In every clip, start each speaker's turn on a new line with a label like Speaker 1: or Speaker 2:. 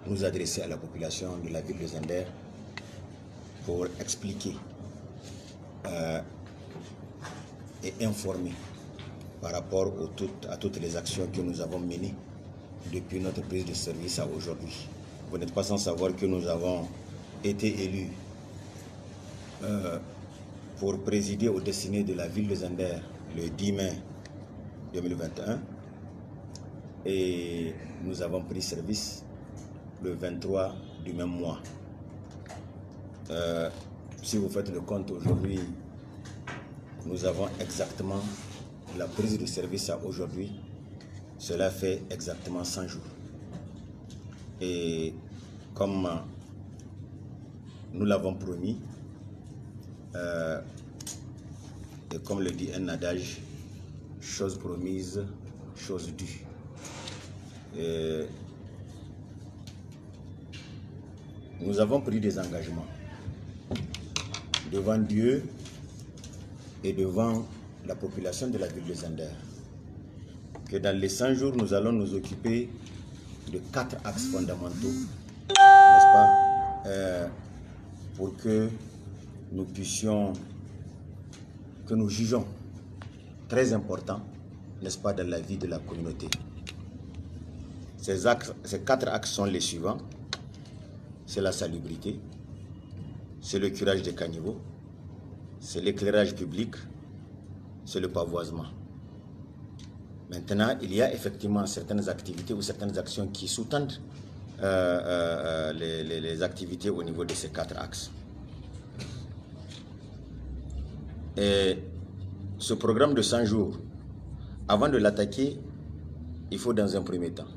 Speaker 1: nous adresser à la population de la ville de Zender pour expliquer et informer par rapport à toutes les actions que nous avons menées depuis notre prise de service à aujourd'hui. Vous n'êtes pas sans savoir que nous avons été élus pour présider aux destinées de la ville de Zender le 10 mai 2021 et nous avons pris service le 23 du même mois. Si vous faites le compte aujourd'hui, nous avons exactement la prise de service à aujourd'hui. Cela fait exactement 100 jours. Et comme nous l'avons promis, et comme le dit un adage, chose promise, chose due. Nous avons pris des engagements devant Dieu et devant la population de la ville de Zender, que dans les 100 jours, nous allons nous occuper de 4 axes fondamentaux, n'est-ce pas, pour que nous puissions, que nous jugeons très importants, n'est-ce pas, dans la vie de la communauté. Ces 4 axes sont les suivants. C'est la salubrité, c'est le curage des caniveaux, c'est l'éclairage public, c'est le pavoisement. Maintenant, il y a effectivement certaines activités ou certaines actions qui sous-tendent les activités au niveau de ces 4 axes. Et ce programme de 100 jours, avant de l'attaquer, il faut dans un premier temps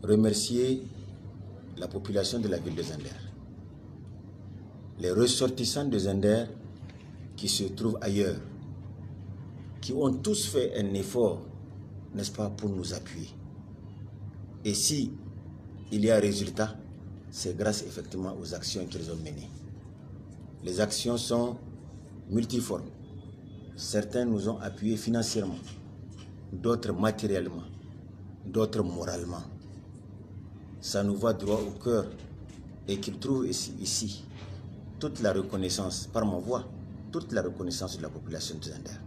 Speaker 1: remercier la population de la ville de Zender, les ressortissants de Zender qui se trouvent ailleurs, qui ont tous fait un effort, n'est-ce pas, pour nous appuyer. Et si il y a un résultat, c'est grâce effectivement aux actions qu'ils ont menées. Les actions sont multiformes. Certains nous ont appuyés financièrement, d'autres matériellement, d'autres moralement. Ça nous va droit au cœur et qu'ils trouvent ici toute la reconnaissance, par ma voix, toute la reconnaissance de la population de Zender.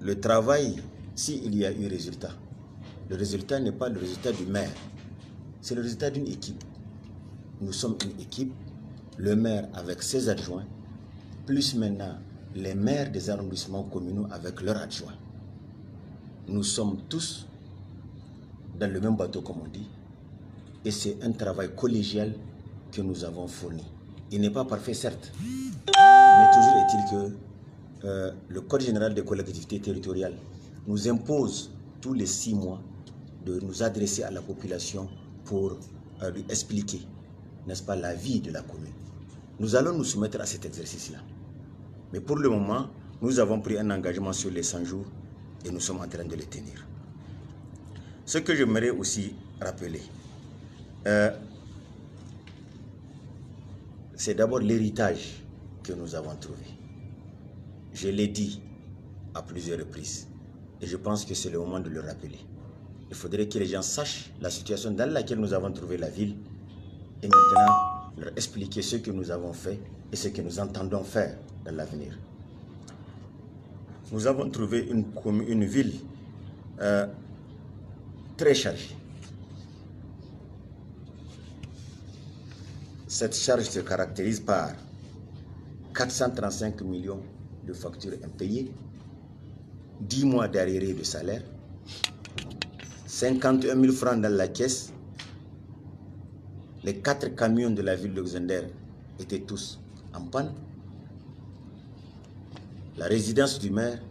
Speaker 1: Le travail, s'il y a eu résultat, le résultat n'est pas le résultat du maire, c'est le résultat d'une équipe. Nous sommes une équipe, le maire avec ses adjoints, plus maintenant les maires des arrondissements communaux avec leurs adjoints. Nous sommes tous dans le même bateau, comme on dit, et c'est un travail collégial que nous avons fourni. Il n'est pas parfait, certes, mais toujours est-il que le Code général des collectivités territoriales nous impose tous les 6 mois de nous adresser à la population pour lui expliquer, n'est-ce pas, la vie de la commune. Nous allons nous soumettre à cet exercice-là. Mais pour le moment, nous avons pris un engagement sur les 100 jours et nous sommes en train de le tenir. Ce que j'aimerais aussi rappeler, c'est d'abord l'héritage que nous avons trouvé. Je l'ai dit à plusieurs reprises et je pense que c'est le moment de le rappeler. Il faudrait que les gens sachent la situation dans laquelle nous avons trouvé la ville et maintenant leur expliquer ce que nous avons fait et ce que nous entendons faire dans l'avenir. Nous avons trouvé une ville très chargée. Cette charge se caractérise par 435 millions de factures impayées, 10 mois d'arriérés de salaire, 51 000 francs dans la caisse. Les 4 camions de la ville de Zender étaient tous en panne. La résidence du maire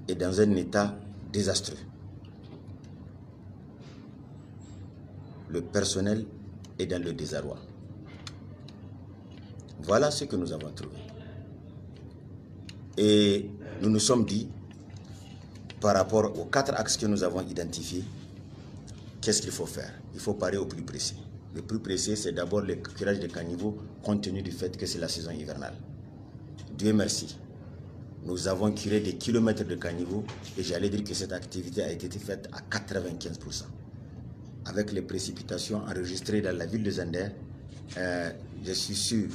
Speaker 1: est dans un état désastreux. Le personnel est dans le désarroi. Voilà ce que nous avons trouvé. Et nous nous sommes dit, par rapport aux 4 axes que nous avons identifiés, qu'est-ce qu'il faut faire? Il faut parer au plus précis. Le plus précis, c'est d'abord le curage des caniveaux, compte tenu du fait que c'est la saison hivernale. Dieu merci. Nous avons curé des kilomètres de caniveaux et j'allais dire que cette activité a été faite à 95%. Avec les précipitations enregistrées dans la ville de Zender, je suis sûr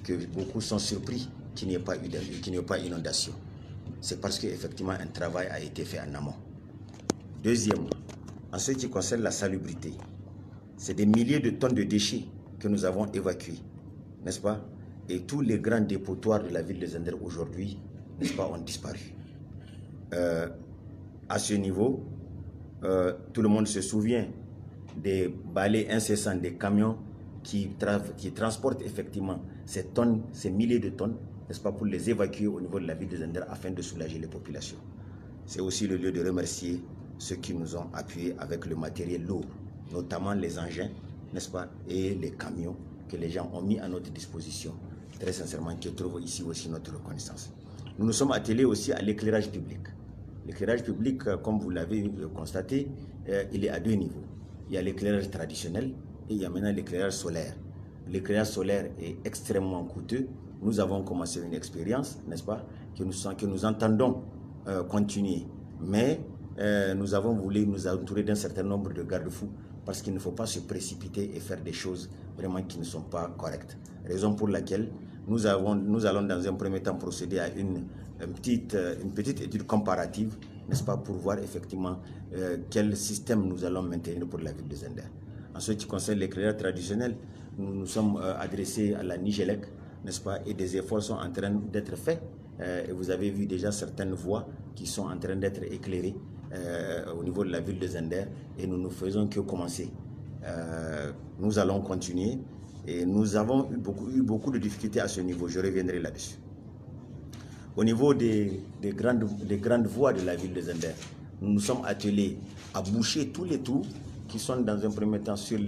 Speaker 1: que beaucoup sont surpris qu'il n'y ait pas inondation. C'est parce qu'effectivement un travail a été fait en amont. Deuxièmement, en ce qui concerne la salubrité, c'est des milliers de tonnes de déchets que nous avons évacués, n'est-ce pas? Et tous les grands dépotoirs de la ville de Zender aujourd'hui, n'est-ce pas, ont disparu. À ce niveau, tout le monde se souvient des balais incessants des camions qui transportent effectivement ces tonnes, ces milliers de tonnes, n'est-ce pas, pour les évacuer au niveau de la ville de Zender afin de soulager les populations. C'est aussi le lieu de remercier ceux qui nous ont appuyés avec le matériel lourd, notamment les engins, n'est-ce pas, et les camions que les gens ont mis à notre disposition, très sincèrement, qui trouvent ici aussi notre reconnaissance. Nous nous sommes attelés aussi à l'éclairage public. L'éclairage public, comme vous l'avez constaté, il est à deux niveaux. Il y a l'éclairage traditionnel et il y a maintenant l'éclairage solaire. L'éclairage solaire est extrêmement coûteux. Nous avons commencé une expérience, n'est-ce pas, que nous entendons continuer. Mais nous avons voulu nous entourer d'un certain nombre de garde-fous parce qu'il ne faut pas se précipiter et faire des choses vraiment qui ne sont pas correctes. Raison pour laquelle nous allons dans un premier temps procéder à une petite étude comparative, n'est-ce pas, pour voir effectivement quel système nous allons maintenir pour la ville de Zender. En ce qui concerne l'éclairage traditionnel, nous nous sommes adressés à la Nigélec, n'est-ce pas, et des efforts sont en train d'être faits. Et vous avez vu déjà certaines voies qui sont en train d'être éclairées au niveau de la ville de Zender et nous ne faisons que commencer. Nous allons continuer et nous avons eu beaucoup de difficultés à ce niveau, je reviendrai là-dessus. Au niveau des grandes voies de la ville de Zender, nous nous sommes attelés à boucher tous les trous qui sont dans un premier temps sur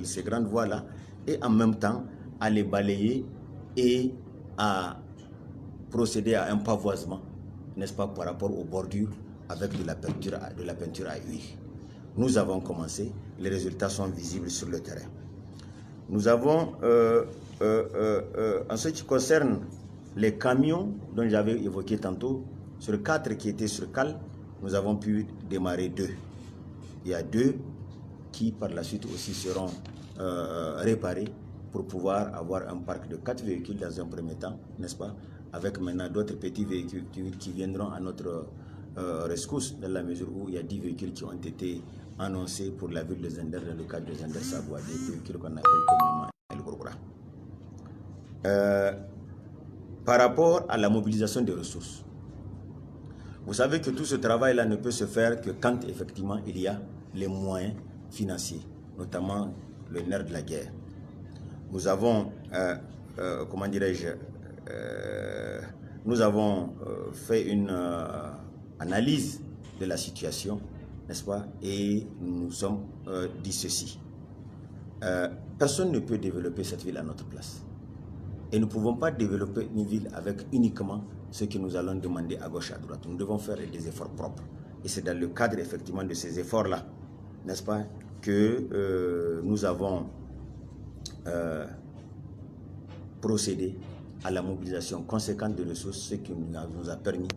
Speaker 1: ces grandes voies-là et en même temps à les balayer et à procéder à un pavoisement, n'est-ce pas, par rapport aux bordures avec de la peinture à huile. Nous avons commencé, les résultats sont visibles sur le terrain. Nous avons, en ce qui concerne les camions dont j'avais évoqué tantôt, sur 4 qui étaient sur cale, nous avons pu démarrer 2. Il y a 2 qui par la suite aussi seront réparés pour pouvoir avoir un parc de 4 véhicules dans un premier temps, n'est-ce pas, avec maintenant d'autres petits véhicules qui viendront à notre rescousse dans la mesure où il y a 10 véhicules qui ont été annoncés pour la ville de Zender dans le cadre de Zender Savoie, des véhicules qu'on appelle communément El Gouroura. Par rapport à la mobilisation des ressources, vous savez que tout ce travail-là ne peut se faire que quand effectivement il y a les moyens financiers, notamment le nerf de la guerre. Nous avons, comment dirais-je, nous avons fait une analyse de la situation, n'est-ce pas, et nous nous sommes dit ceci. Personne ne peut développer cette ville à notre place. Et nous ne pouvons pas développer une ville avec uniquement ce que nous allons demander à gauche et à droite. Nous devons faire des efforts propres. Et c'est dans le cadre effectivement de ces efforts-là, n'est-ce pas, que nous avons procédé à la mobilisation conséquente de ressources, ce qui nous a permis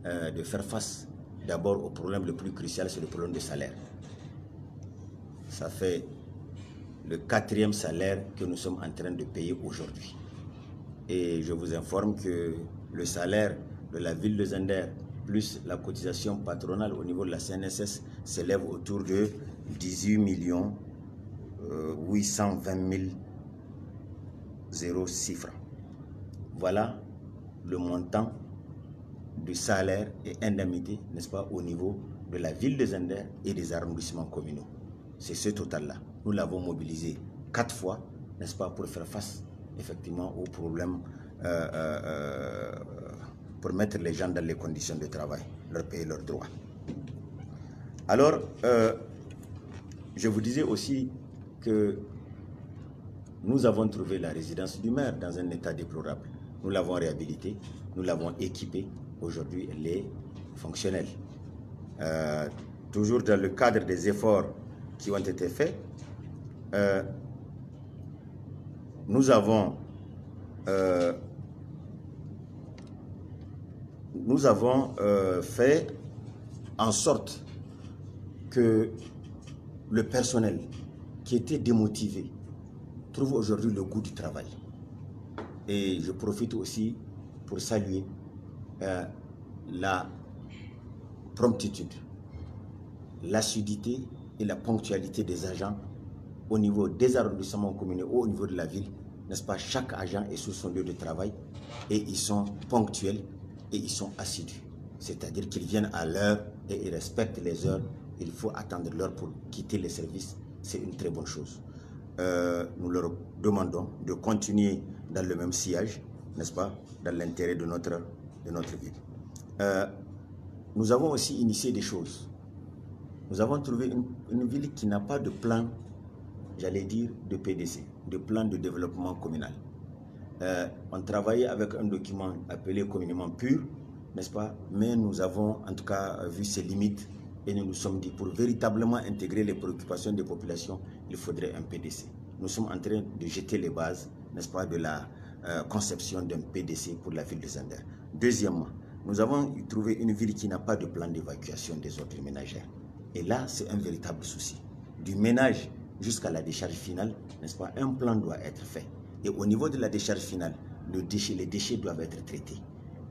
Speaker 1: de faire face d'abord au problème le plus crucial, c'est le problème des salaires. Ça fait le 4e salaire que nous sommes en train de payer aujourd'hui. Et je vous informe que le salaire de la ville de Zender plus la cotisation patronale au niveau de la CNSS s'élève autour de 18 820 006 francs. Voilà le montant du salaire et indemnité, n'est-ce pas, au niveau de la ville de Zender et des arrondissements communaux. C'est ce total-là. Nous l'avons mobilisé 4 fois, n'est-ce pas, pour faire face effectivement aux problèmes, pour mettre les gens dans les conditions de travail, leur payer leurs droits. Alors, je vous disais aussi que nous avons trouvé la résidence du maire dans un état déplorable. Nous l'avons réhabilitée, nous l'avons équipée. Aujourd'hui, elle est fonctionnelle. Toujours dans le cadre des efforts qui ont été faits, nous avons nous avons fait en sorte que le personnel qui était démotivé trouve aujourd'hui le goût du travail. Et je profite aussi pour saluer la promptitude, l'assiduité et la ponctualité des agents au niveau des arrondissements communaux ou au niveau de la ville, n'est-ce pas? Chaque agent est sur son lieu de travail et ils sont ponctuels et ils sont assidus. C'est-à-dire qu'ils viennent à l'heure et ils respectent les heures. Il faut attendre l'heure pour quitter les services. C'est une très bonne chose. Nous leur demandons de continuer dans le même sillage, n'est-ce pas? Dans l'intérêt de notre ville. Nous avons aussi initié des choses. Nous avons trouvé une ville qui n'a pas de plan, j'allais dire, de PDC, de plan de développement communal. On travaillait avec un document appelé communément PUR, n'est-ce pas? Mais nous avons en tout cas vu ses limites et nous nous sommes dit, pour véritablement intégrer les préoccupations des populations, il faudrait un PDC. Nous sommes en train de jeter les bases, n'est-ce pas, de la conception d'un PDC pour la ville de Zinder. Deuxièmement, nous avons trouvé une ville qui n'a pas de plan d'évacuation des ordures ménagères. Et là, c'est un véritable souci. Du ménage jusqu'à la décharge finale, n'est-ce pas, un plan doit être fait. Et au niveau de la décharge finale, les déchets doivent être traités.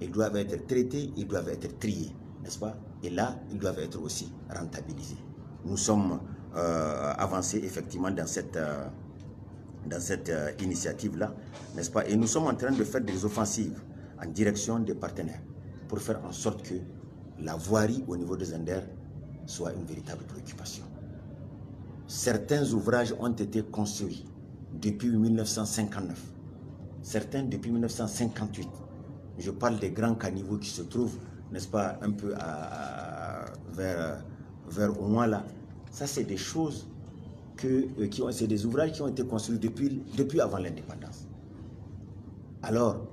Speaker 1: Ils doivent être traités, ils doivent être triés, n'est-ce pas? Et là, ils doivent être aussi rentabilisés. Nous sommes avancés effectivement dans cette initiative-là, n'est-ce pas? Et nous sommes en train de faire des offensives en direction des partenaires pour faire en sorte que la voirie au niveau de Zinder soit une véritable préoccupation. Certains ouvrages ont été construits depuis 1959, certains depuis 1958. Je parle des grands caniveaux qui se trouvent, n'est-ce pas, un peu vers Ouala. Ça, c'est des choses c'est des ouvrages qui ont été construits depuis avant l'indépendance. Alors,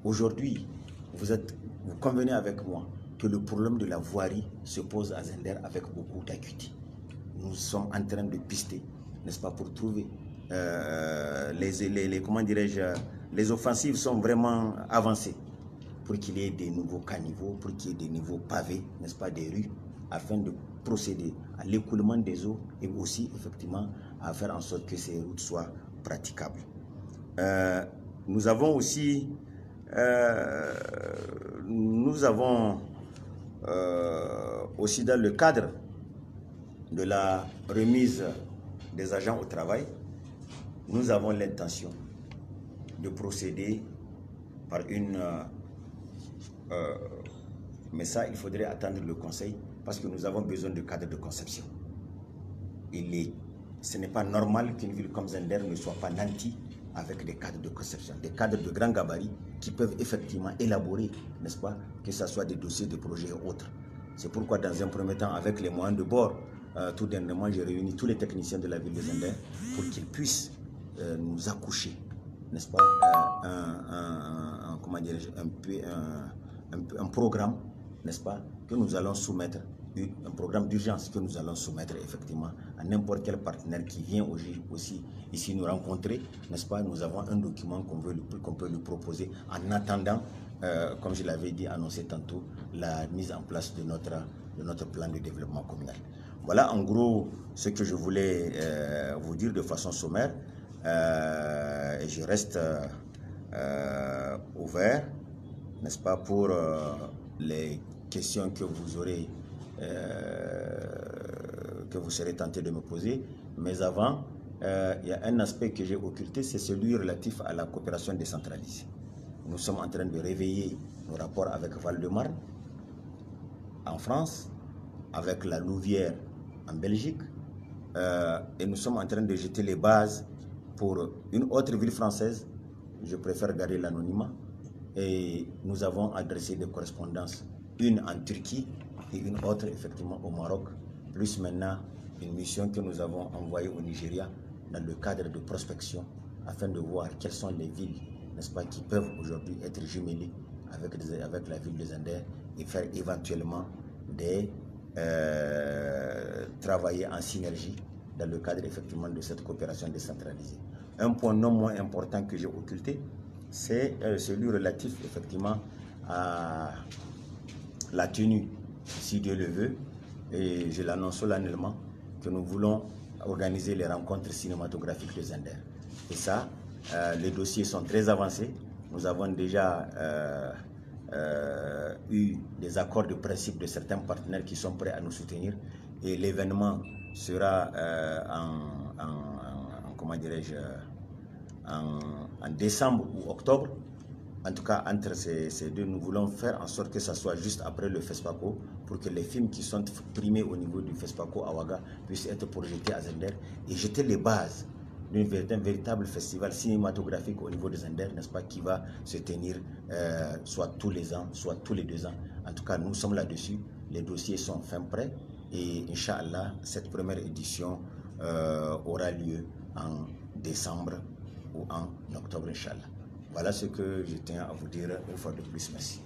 Speaker 1: aujourd'hui, vous convenez avec moi que le problème de la voirie se pose à Zinder avec beaucoup d'acuité. Nous sommes en train de pister, n'est-ce pas, pour trouver comment dirais-je, les offensives sont vraiment avancées pour qu'il y ait des nouveaux caniveaux, pour qu'il y ait des nouveaux pavés, n'est-ce pas, des rues, afin de procéder à l'écoulement des eaux et aussi effectivement à faire en sorte que ces routes soient praticables. Nous avons aussi dans le cadre de la remise des agents au travail, nous avons l'intention de procéder par mais ça, il faudrait attendre le conseil parce que nous avons besoin de cadres de conception. Ce n'est pas normal qu'une ville comme Zinder ne soit pas nantie avec des cadres de conception, des cadres de grand gabarit qui peuvent effectivement élaborer, n'est-ce pas, que ce soit des dossiers de projets et autres. C'est pourquoi dans un premier temps, avec les moyens de bord, tout dernièrement, j'ai réuni tous les techniciens de la ville de Zinder pour qu'ils puissent nous accoucher, n'est-ce pas, un programme, n'est-ce pas, que nous allons soumettre, un programme d'urgence que nous allons soumettre effectivement à n'importe quel partenaire qui vient aussi ici nous rencontrer, n'est-ce pas? Nous avons un document qu'on peut lui proposer en attendant, comme je l'avais dit, annoncé tantôt, la mise en place de notre plan de développement communal. Voilà en gros ce que je voulais vous dire de façon sommaire. Et je reste ouvert, n'est-ce pas, pour les questions que vous aurez, que vous serez tenté de me poser. Mais avant, il y a un aspect que j'ai occulté, c'est celui relatif à la coopération décentralisée. Nous sommes en train de réveiller nos rapports avec Val-de-Marne en France, avec la Louvière en Belgique, et nous sommes en train de jeter les bases pour une autre ville française. Je préfère garder l'anonymat. Et nous avons adressé des correspondances, une en Turquie et une autre effectivement au Maroc, plus maintenant une mission que nous avons envoyée au Nigeria dans le cadre de prospection afin de voir quelles sont les villes, n'est-ce pas, qui peuvent aujourd'hui être jumelées avec la ville de Zinder et faire éventuellement travailler en synergie dans le cadre effectivement de cette coopération décentralisée. Un point non moins important que j'ai occulté, c'est celui relatif effectivement à la tenue, si Dieu le veut, et je l'annonce solennellement, que nous voulons organiser les rencontres cinématographiques de Zender. Et ça, les dossiers sont très avancés. Nous avons déjà eu des accords de principe de certains partenaires qui sont prêts à nous soutenir. Et l'événement sera comment dirais-je, en décembre ou octobre. En tout cas, entre ces deux, nous voulons faire en sorte que ça soit juste après le FESPACO pour que les films qui sont primés au niveau du FESPACO à Ouaga puissent être projetés à Zender et jeter les bases d'un véritable festival cinématographique au niveau de Zender, n'est-ce pas, qui va se tenir soit tous les ans, soit tous les 2 ans. En tout cas, nous sommes là-dessus. Les dossiers sont fin prêts et Inch'Allah, cette première édition aura lieu en décembre ou en octobre, Inch'Allah. Voilà ce que je tiens à vous dire une fois de plus. Merci.